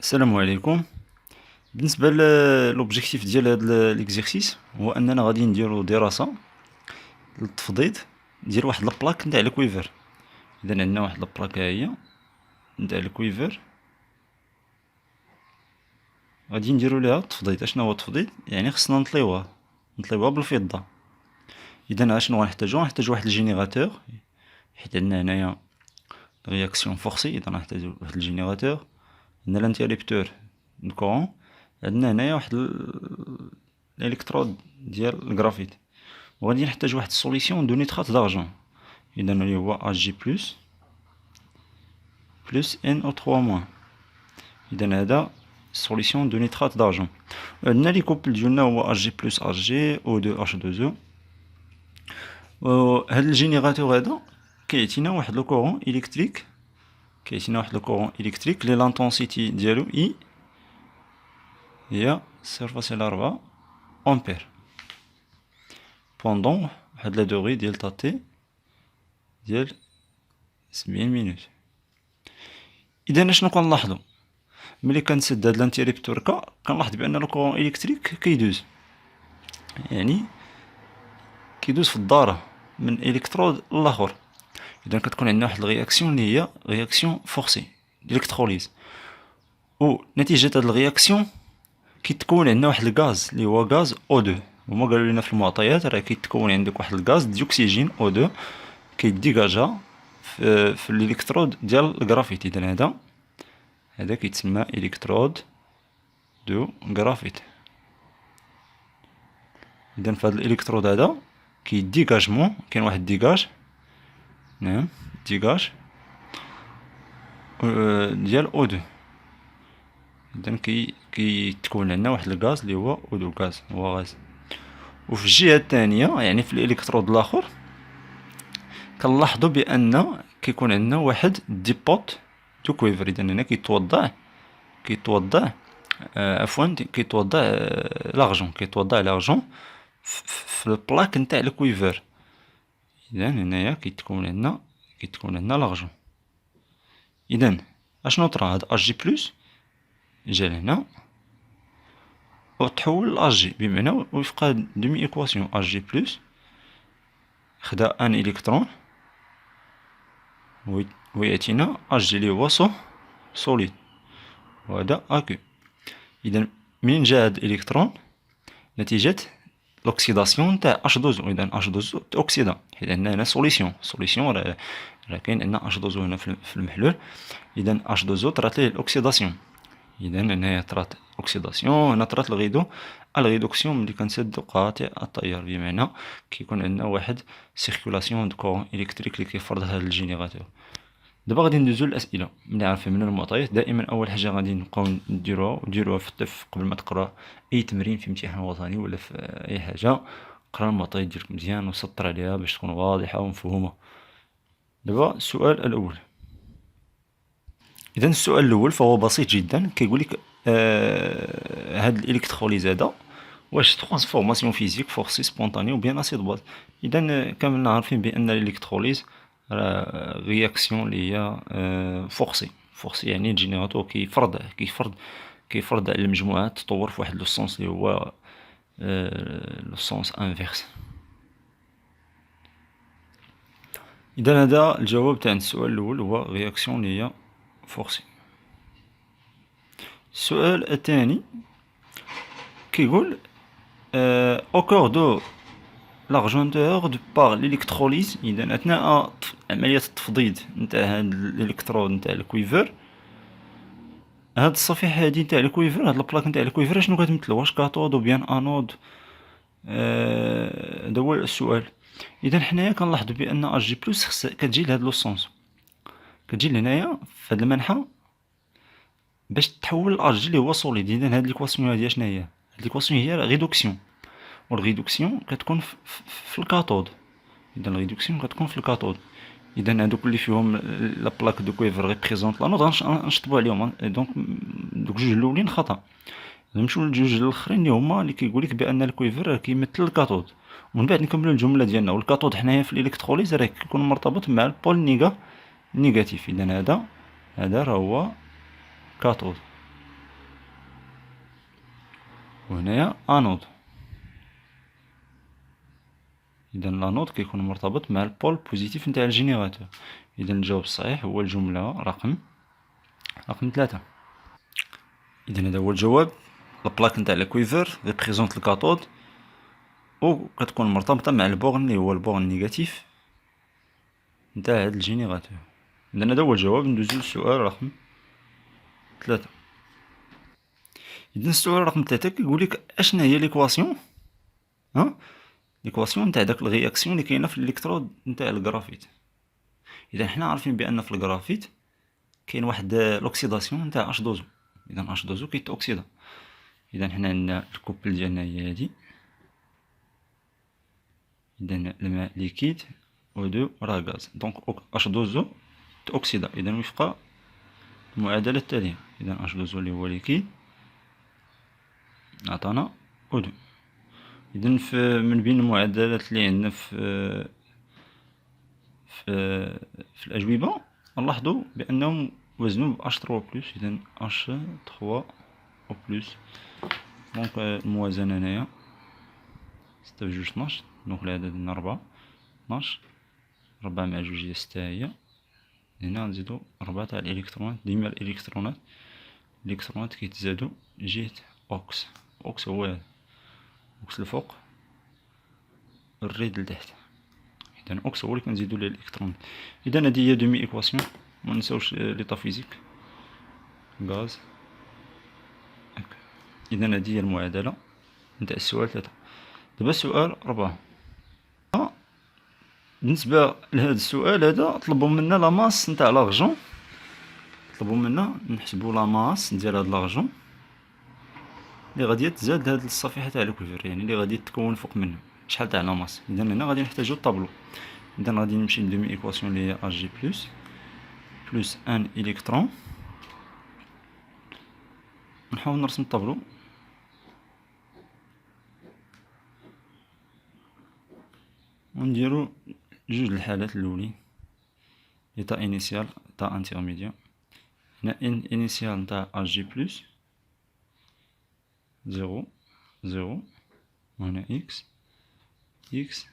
السلام عليكم. بالنسبة لوبجيكتيف ديال هاد ليكزيرسيس هو اننا غادي نديرو دراسة للتفضيض ديال واحد لابلاك نتاع الكويفر. اذا عندنا واحد لابلاك ها هي نتاع الكويفر، غادي نديرو ليها التفضيض. اشنو هو التفضيض؟ يعني خصنا نطليوها بالفضة. اذا اشنو غنحتاجو واحد الجينيراتور، حيت عندنا هنايا رياكسيون فورسي. اذا غنحتاجو واحد الجينيراتور. عندنا لانتيريبتور دو كورون، عندنا هنايا واحد الالكترود ديال الجرافيت، وغادي نحتاج واحد السوليسيون دو نيترات دارجون. اذا اللي هو اجي بلس ان او 3 موان. اذا هذا سوليسيون دو نيترات دارجون. عندنا لي كوبل ديالنا هو اجي بلس اجي او 2 اش 2 او. هاد الجينيراتور هذا كيعطينا واحد لو كورون الكتريك، لي لانتونسيتي ديالو اي هي 0.4 امبير بوندون واحد لا دوغي ديال تي ديال 70 مينوت. اذا اشنو كنلاحظوا ملي كنسد هاد الانتيريبتور كنلاحظ بان الكورون الكتريك كيدوز، يعني كيدوز في الدارة من الكترود للاخر. اذا كتكون عندنا واحد الرياكسيون اللي هي رياكسيون فورسي الكتروليز، و نتيجة هاد الرياكسيون كيتكون عندنا واحد الغاز اللي هو غاز O2. هما قالوا لنا في المعطيات راه كيتكون عندك واحد الغاز ديوكسيجين O2 كيديغاجا في الالكترود ديال الجرافيت. اذا هذا كيتسمى الكترود دو جرافيت. اذا في هذا الالكترود هذا كيديغاجمون، كاين واحد ديغاج، نعم ديغاج ديال O2. اذا كيتكون عندنا واحد الغاز اللي هو O2 غاز، هو غاز. وفي الجهه الثانيه يعني في الالكترود الاخر كنلاحظوا بان كيكون عندنا واحد ديبوت دو كويفر. اذا هنا كيتوضع لارجون في البلاك نتاع الكويفر. اذا هنايا كيتكون عندنا لارجون. اذا اشنو طرا؟ هاد اجي بلس جا لهنا وتحول لاجي، بمعنى وفق دومي ايكواسيون اجي بلس خدا ان الكترون وياتينا اجي اللي هو سوليد، وهذا اكو. اذا منين جا هاد الالكترون؟ نتيجة لوكسيداسيون تاع اش دوزو. اذا اش دوزو اوكسيدا، حيت عندنا هنا سوليسيون راه كاين عندنا اش دوزو هنا في المحلول. اذا اش دوزو طرات ليه الاوكسيداسيون. اذا هنايا طرات اوكسيداسيون، هنا طرات الغيدوكسيون ملي كنسدو قاطع التيار، بمعنى كيكون عندنا واحد سيركولاسيون دو كورون الكتريك اللي كيفرض هذا الجينيراتور. دابا غادي ندوزو للاسئله. ملي عارفين من المعطيات دائما اول حاجه غادي نبقاو نديروها في الطف قبل ما تقرا اي تمرين في امتحان وطني ولا في اي حاجه. قرا المعطيات ديالك مزيان وسطر عليها باش تكون واضحه ومفهومه. دابا السؤال الاول. اذا السؤال الاول فهو بسيط جدا، كيقول لك هاد الالكتروليز هذا واش ترانسفورماسيون فيزيك فورسي سبونطاني و بيان اسيد باز. اذا كاملنا عارفين بان الالكتروليز راه رياكسيون اللي هي فورسي يعني الجينيراتور كيفرض على المجموعه تطور في واحد لو سونس اللي هو لو سونس انفيرس. اذا هذا الجواب تاع السؤال الاول هو رياكسيون اللي هي فورسي. السؤال الثاني كيقول au cours de l'argenteur de par l'électrolyse. اذا اثناء عمليه التفضيض نتاع هاد الالكترود نتاع الكويفر، هاد الصفيحه هادي نتاع الكويفر، هاد البلاك نتاع الكويفر شنو كتمثل؟ واش كاثود وبيان انود؟ هذا هو السؤال. اذا حنايا كنلاحظوا بان اجي بلس كتجي لهاد لو سونس، كتجي لهنايا في هاد المنحى باش تحول الاجي اللي هو سوليد. اذا هاد ليكواسيون هادي شنو هي؟ هاد ليكواسيون هي ريدوكسيون، والريدوكسيون كتكون في الكاثود. اذا الريدوكسيون كتكون في الكاثود. اذا هادوك اللي فيهم لا بلاك دو كويفر ريبريزونط لا نوض غنشطبوا عليهم. دونك دوك جوج الاولين خطا. نمشيو للجوج الاخرين اللي هما اللي كيقول لك بان الكويفر كيمثل الكاثود. ومن بعد نكملوا الجمله ديالنا. والكاثود حنايا في الالكتروليز راه كيكون مرتبط مع البول نيجاتيف. اذا هذا راه هو كاثود. وهنايا انود. اذا لانود كيكون مرتبط مع البول بوزيتيف نتاع الجينيراتور. اذا الجواب الصحيح هو الجملة رقم 3. اذا هذا هو الجواب. البلاك نتاع الكويفر ريبريزونت الكاثود و كتكون مرتبطة مع البورن اللي هو البورن نيجاتيف نتاع هاد الجينيراتور. اذا هذا هو الجواب. ندوزو للسؤال رقم 3. اذا السؤال رقم 3 كيقولك اشنا هي ليكواسيون ليكواسيون نتاع داك الرياكسيون اللي كاينه في الالكترود نتاع الغرافيت. اذا حنا عارفين بان في الغرافيت كاين واحد لوكسيداسيون نتاع اش دوزو. اذا اش دوزو كيتوكسيدا. اذا حنا عندنا الكوبل ديالنا هي هادي. اذا الماء ليكيد O2 راه غاز. دونك اش دوزو تأكسيدا. اذا وفق المعادلة التالية. اذا اش دوزو اللي هو ليكيد عطانا O2. اذا من بين المعادلات اللي عندنا في الاجوبة نلاحظوا بانهم وزنوا ب H3+. اذا H3O+. دونك الموازنة هنايا 6 في 2 12. دونك العدد عندنا 4 12. 4 مع 2 هي 6 هي. هنا نزيدو 4 تاع الالكترونات. ديما الالكترونات كيتزادو جهة اوكس. اوكس هو هذا. اوكس الفوق الريد لتحت. اذا اوكس هو اللي كنزيدو ليه الالكترونات. اذا هادي هي دومي ايكواسيون. منساوش ليطا فيزيك غاز. اذا هادي هي المعادلة نتاع السؤال 3. دابا السؤال 4. بالنسبة لهذا السؤال هذا طلبوا منا لا ماس نتاع لارجون. طلبوا منا نحسبوا لا ماس ديال هاد لارجون اللي غادي تزاد لهاد الصفيحة تاع الكوفر، يعني اللي غادي تكون فوق منه شحال تاع لا ماس. اذا هنا غادي نحتاجو الطابلو. اذا غادي نمشي لدومي ايكواسيون اللي هي اجي بلس ان الكترون. نحاول نرسم الطابلو. ونديرو جوج الحالات الاولين. ايتا انيسيال ايتا انترميديا. هنا ان انيسيال نتاع اجي بلس 0 0. وهنا اكس اكس.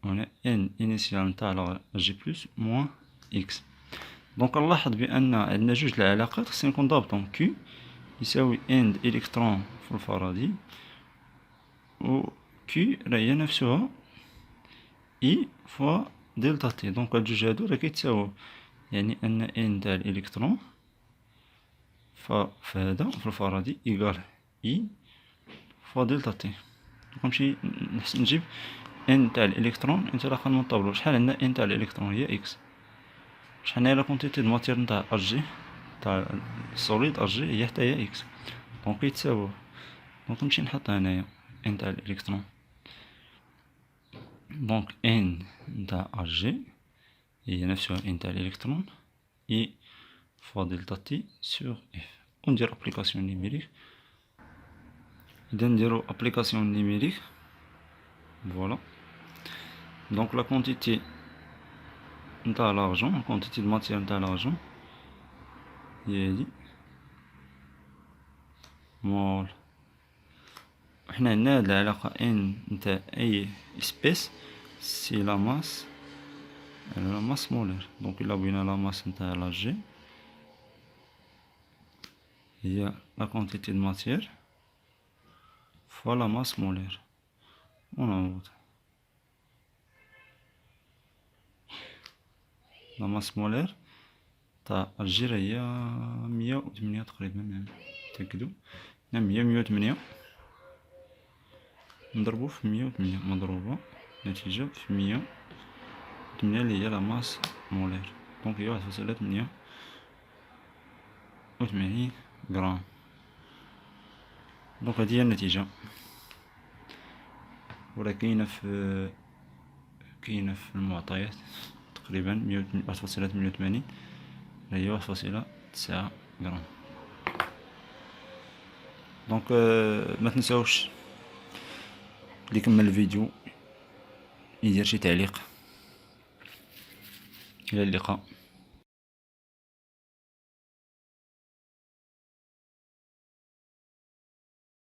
وهنا ان انيسيال نتاع جي بلس موان اكس. دونك نلاحظ بان عندنا جوج العلاقات خصني نكون ضابطهم. كيو يساوي ان الكترون في الفاراداي و كيو راه هي نفسها اي فوا دلتا تي. دونك هاد جوج هادو راه كيتساويو، يعني ان ان تاع الالكترون فهذا في الفاراداي ايكال اي فوا دلتا تي. نمشي نجيب ان تاع الالكترون انطلاقا من الطابلو. شحال عندنا ان تاع الالكترون هي اكس. شحال هي لا كونتيتي دو ماتير نتاع اجي تاع السوليد اجي هي حتى هي اكس. دونك يتساويو. دونك نمشي نحطها هنايا ان تاع الالكترون. دونك ان نتاع اجي هي نفسها ان تاع الالكترون اي فوا دلتا تي سور اف. وندير ابليكاسيون نيميريك. اذا نديرو ابليكاسيون نيميريك. فوالا. دونك لا كونتيتي نتاع لارجون، كونتيتي دو ماتير نتاع لارجون هي هادي مول. حنا عندنا هاد العلاقة ان نتاع اي اسبيس سي لا ماس مولير. دونك الا بغينا لا ماس نتاع لا جي هي لا كونتيتي دو ماتير فوا لا ماس مولير. ونعوض لا ماس مولير تاع الجير هي 108 تقريبا. نتأكدو. 108 نضربو في 108 مضروبة نتيجة في 108 اللي هي لا ماس مولير. دونك هي 1.88 غرام. دونك هادي هي النتيجة. وراه كاينة في المعطيات تقريبا 1.88 هي 1.9 غرام. دونك ما تنساوش اللي كمل الفيديو يدير شي تعليق. الى اللقاء.